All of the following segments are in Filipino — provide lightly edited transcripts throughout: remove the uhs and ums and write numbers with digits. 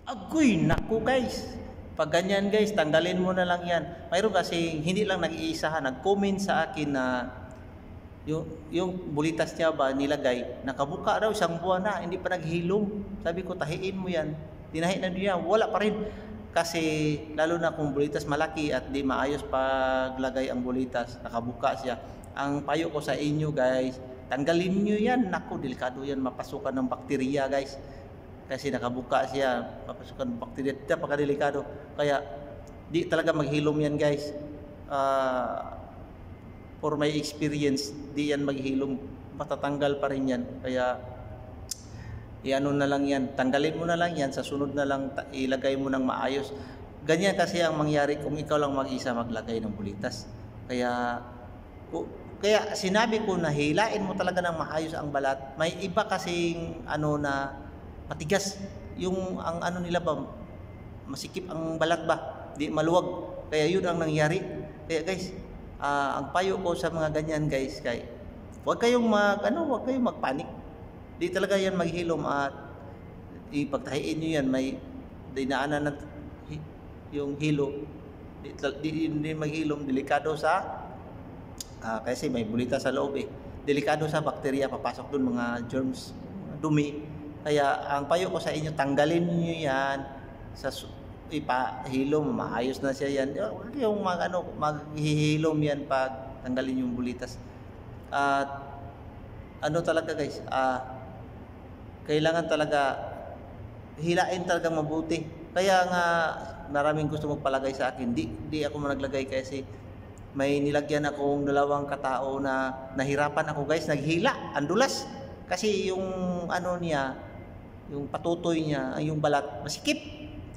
Agoy, naku guys. Pag ganyan guys, tanggalin mo na lang yan. Mayroon kasi hindi lang nag-iisa ha, nag-comment sa akin na yung bulitas niya ba nilagay, nakabuka daw isang buwan na, hindi pa naghilom. Sabi ko, tahiin mo yan. Tinahi na niya, wala pa rin. Kasi lalo na kung bulitas malaki at di maayos paglagay ang bulitas, nakabuka siya. Ang payo ko sa inyo guys, tanggalin nyo yan. Naku, delikado yan, mapasukan ng bakterya guys. Kasi nakabuka siya, mapasukan ng bakterya, napakadelikado. Kaya di talaga maghilom yan guys. For my experience, di yan maghilom, matatanggal pa rin yan. Kaya iano na lang yan, tanggalin mo na lang yan, sa sunod na lang ilagay mo ng maayos. Ganyan kasi ang mangyari kung ikaw lang mag-isa maglagay ng bulitas. Kaya sinabi ko na hilain mo talaga ng maayos ang balat. May iba kasing ano na matigas, yung ang ano nila ba, masikip ang balat ba, di maluwag. Kaya yun ang nangyari. Kaya guys, ang payo ko sa mga ganyan guys, huwag kayong magpanik. Di talaga yan maghilom at ipagtahiin nyo yan. May dinaanan na yung hilo. Di maghilom, delikado sa kasi may bulita sa loob eh. Delikado sa bakterya, papasok dun mga germs, dumi. Kaya ang payo ko sa inyo, tanggalin niyo yan sa ipahilom, maayos na siya yan. Yung maghihilom yan pag tanggalin yung bulitas. At ano talaga guys, kailangan talaga hilain talaga mabuti. Kaya nga maraming gusto magpalagay sa akin. Di ako naglagay kasi may nilagyan akong 2 katao na nahirapan ako guys, naghila, andulas. Kasi yung ano niya, yung patutoy niya, yung balat, masikip.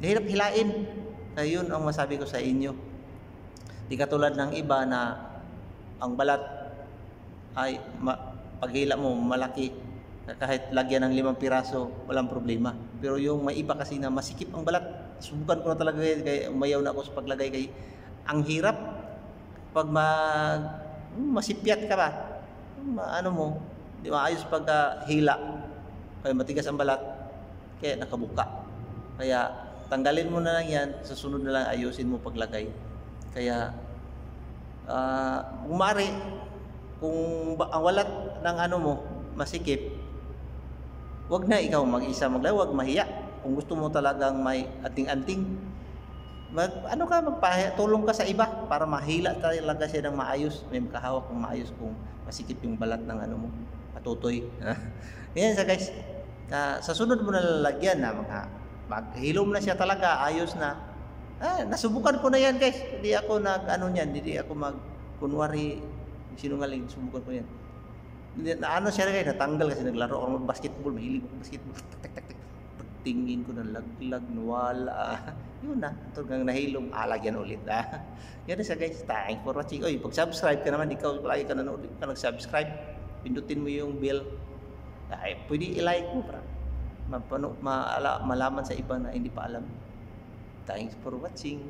Hirap hilain. Kaya yun ang masabi ko sa inyo. Di katulad ng iba na ang balat ay paghila mo malaki, kahit lagyan ng 5 piraso, walang problema. Pero yung may iba kasi na masikip ang balat, subukan ko na talaga kaya umayaw na ako sa paglagay kay ang hirap pag masipyat ka ba, ano mo, di maayos pag hila, kaya matigas ang balat, kaya nakabuka. Kaya tanggalin mo na lang yan, sa sunod na lang ayusin mo paglagay. Kaya umari kung ang walat ng ano mo masikip, wag na ikaw mag-isa maglagay, wag mahiya. Kung gusto mo talagang may anting-anting, tulong ka sa iba para mahila talaga siya ng maayos. May makahawak ng maayos kung masikip yung balat ng ano mo, patutoy. Yan sa guys. Sa sunod mo na lalagyan na maghilom na siya talaga, ayos na. Nasubukan ko na yan guys. Hindi ako hindi ako kunwari sinungaling, subukan ko yan. Siya guys, natanggal kasi naglaro ako ng basketball, mahilig ako basketball. Tingin ko na laglag, nawala. Yun na, hanggang nahilom, lagyan ulit. Yan na siya guys, thanks for watching. Pag-subscribe ka naman, ikaw lagi ka nanood, ka nag-subscribe, pindutin mo yung bell. Pwede i-like mo para malaman sa iba na hindi pa alam. Thanks for watching.